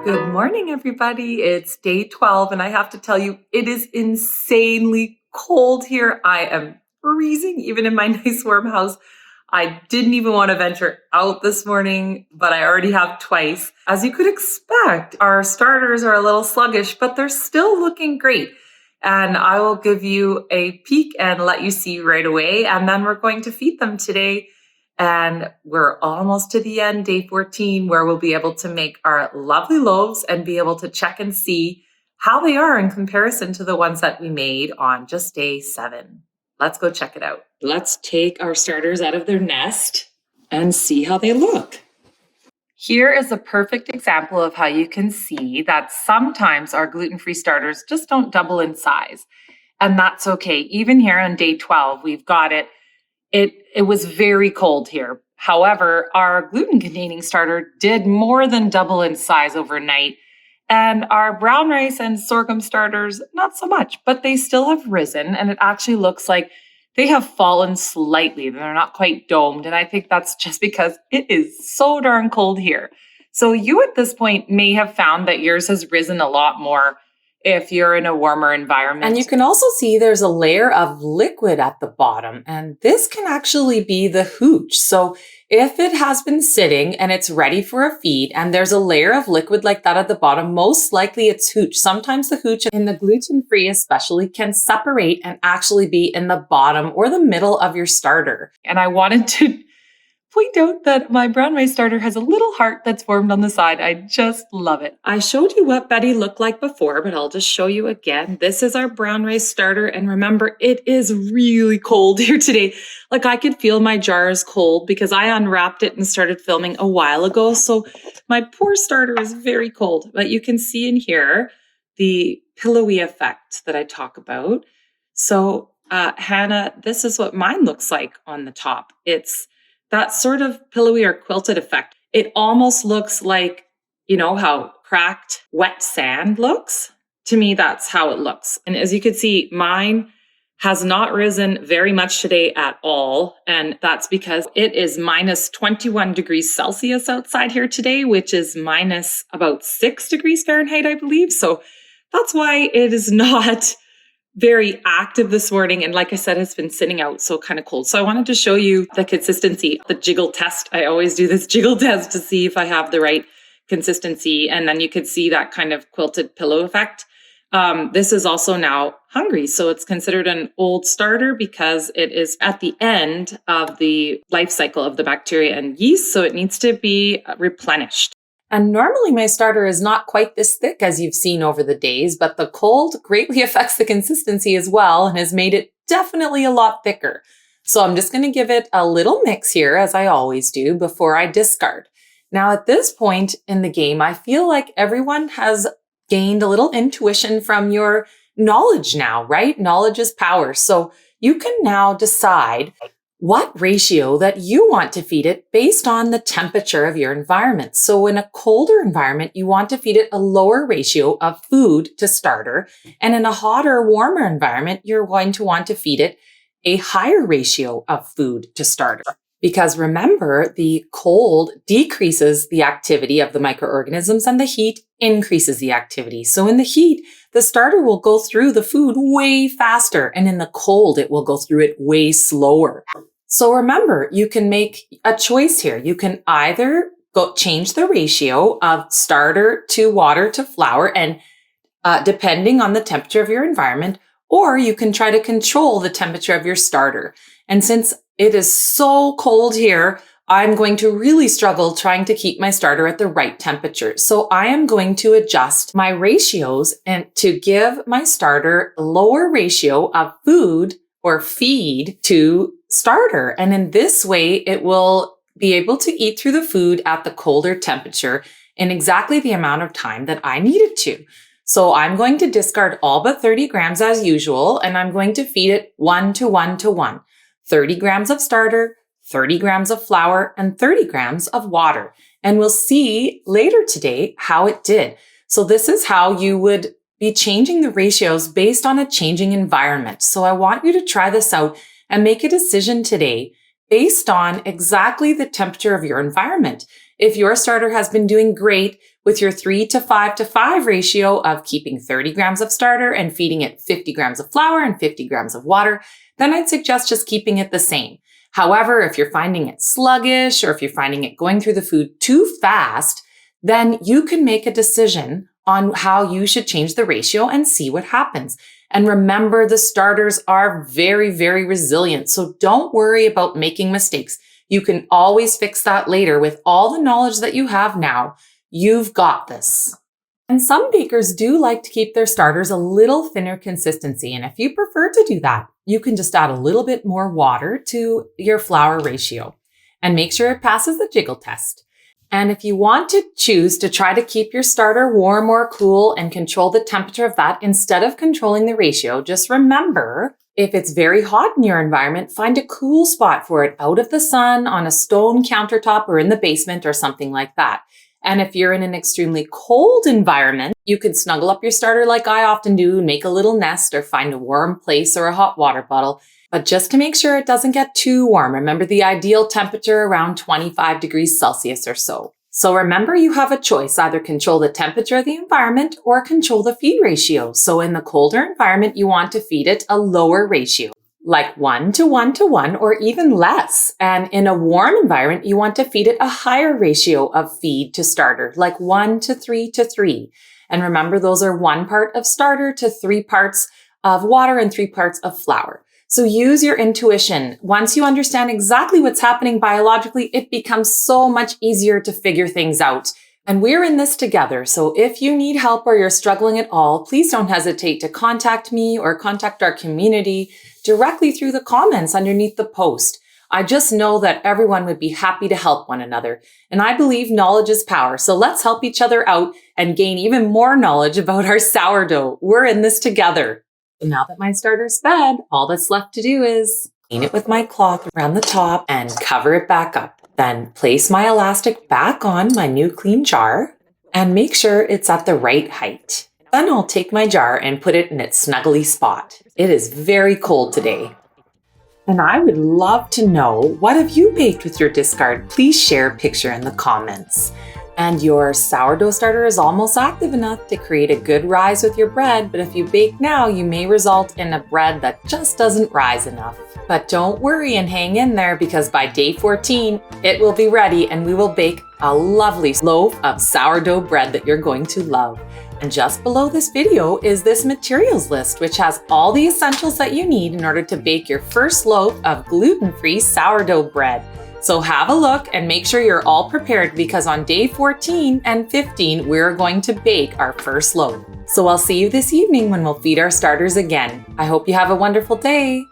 Good morning, everybody. It's day 12, and I have to tell you, it is insanely cold here. I am freezing, even in my nice warm house. I didn't even want to venture out this morning, but I already have twice. As you could expect, our starters are a little sluggish, but they're still looking great. And I will give you a peek and let you see right away. And then we're going to feed them today. And we're almost to the end, day 14, where we'll be able to make our lovely loaves and be able to check and see how they are in comparison to the ones that we made on just day 7. Let's go check it out. Let's take our starters out of their nest and see how they look. Here is a perfect example of how you can see that sometimes our gluten-free starters just don't double in size. And that's okay. Even here on day 12, we've got it. It was very cold here. However, our gluten-containing starter did more than double in size overnight. And our brown rice and sorghum starters, not so much, but they still have risen. And it actually looks like they have fallen slightly. They're not quite domed. And I think that's just because it is so darn cold here. So you at this point may have found that yours has risen a lot more if you're in a warmer environment. And you can also see there's a layer of liquid at the bottom, and this can actually be the hooch. So if it has been sitting and it's ready for a feed and there's a layer of liquid like that at the bottom, most likely it's hooch. Sometimes the hooch in the gluten-free especially can separate and actually be in the bottom or the middle of your starter. And I wanted to point out that my brown rice starter has a little heart that's formed on the side. I just love it. I showed you what Betty looked like before, but I'll just show you again. This is our brown rice starter. And remember, it is really cold here today. Like I could feel my jars cold because I unwrapped it and started filming a while ago. So my poor starter is very cold, but you can see in here the pillowy effect that I talk about. So Hannah, this is what mine looks like on the top. It's that sort of pillowy or quilted effect. It almost looks like, you know, how cracked wet sand looks. To me, that's how it looks. And as you can see, mine has not risen very much today at all. And that's because it is minus 21 degrees Celsius outside here today, which is minus about 6 degrees Fahrenheit, I believe. So that's why it is not very active this morning. And like I said, it's been sitting out so kind of cold. So I wanted to show you the consistency, the jiggle test. I always do this jiggle test to see if I have the right consistency. And then you could see that kind of quilted pillow effect. This is also now hungry. So it's considered an old starter because it is at the end of the life cycle of the bacteria and yeast. So it needs to be replenished. And normally my starter is not quite this thick as you've seen over the days, but the cold greatly affects the consistency as well and has made it definitely a lot thicker. So I'm just going to give it a little mix here, as I always do, before I discard. Now at this point in the game, I feel like everyone has gained a little intuition from your knowledge now, right? Knowledge is power. So you can now decide what ratio that you want to feed it based on the temperature of your environment. So in a colder environment, you want to feed it a lower ratio of food to starter. And in a hotter, warmer environment, you're going to want to feed it a higher ratio of food to starter. Because remember, the cold decreases the activity of the microorganisms and the heat increases the activity. So in the heat, the starter will go through the food way faster, and in the cold, it will go through it way slower. So remember, you can make a choice here. You can either change the ratio of starter to water to flour, and depending on the temperature of your environment, or you can try to control the temperature of your starter. And since it is so cold here, I'm going to really struggle trying to keep my starter at the right temperature. So I am going to adjust my ratios and to give my starter a lower ratio of food or feed to starter. And in this way, it will be able to eat through the food at the colder temperature in exactly the amount of time that I need it to. So I'm going to discard all but 30 grams as usual, and I'm going to feed it 1 to 1 to 1. 30 grams of starter, 30 grams of flour, and 30 grams of water. And we'll see later today how it did. So this is how you would be changing the ratios based on a changing environment. So I want you to try this out and make a decision today based on exactly the temperature of your environment. If your starter has been doing great with your 3 to 5 to 5 ratio of keeping 30 grams of starter and feeding it 50 grams of flour and 50 grams of water, then I'd suggest just keeping it the same. However, if you're finding it sluggish or if you're finding it going through the food too fast, then you can make a decision on how you should change the ratio and see what happens. And remember, the starters are very, very resilient. So don't worry about making mistakes. You can always fix that later with all the knowledge that you have now. You've got this. And some bakers do like to keep their starters a little thinner consistency. And if you prefer to do that, you can just add a little bit more water to your flour ratio and make sure it passes the jiggle test. And if you want to choose to try to keep your starter warm or cool and control the temperature of that instead of controlling the ratio, just remember, if it's very hot in your environment, find a cool spot for it out of the sun, on a stone countertop, or in the basement or something like that. And if you're in an extremely cold environment, you can snuggle up your starter like I often do, make a little nest or find a warm place or a hot water bottle. But just to make sure it doesn't get too warm, remember the ideal temperature around 25 degrees Celsius or so. So remember, you have a choice, either control the temperature of the environment or control the feed ratio. So in the colder environment, you want to feed it a lower ratio, like 1 to 1 to 1 or even less. And in a warm environment, you want to feed it a higher ratio of feed to starter, like 1 to 3 to 3. And remember, those are 1 part of starter to 3 parts of water and 3 parts of flour. So use your intuition. Once you understand exactly what's happening biologically, it becomes so much easier to figure things out. And we're in this together. So if you need help or you're struggling at all, please don't hesitate to contact me or contact our community directly through the comments underneath the post. I just know that everyone would be happy to help one another. And I believe knowledge is power. So let's help each other out and gain even more knowledge about our sourdough. We're in this together. So now that my starter's fed, all that's left to do is clean it with my cloth around the top and cover it back up. Then place my elastic back on my new clean jar and make sure it's at the right height. Then I'll take my jar and put it in its snuggly spot. It is very cold today. And I would love to know, what have you baked with your discard? Please share a picture in the comments. And your sourdough starter is almost active enough to create a good rise with your bread, but if you bake now, you may result in a bread that just doesn't rise enough. But don't worry and hang in there, because by day 14, it will be ready and we will bake a lovely loaf of sourdough bread that you're going to love. And just below this video is this materials list, which has all the essentials that you need in order to bake your first loaf of gluten-free sourdough bread. So have a look and make sure you're all prepared, because on day 14 and 15, we're going to bake our first loaf. So I'll see you this evening when we'll feed our starters again. I hope you have a wonderful day.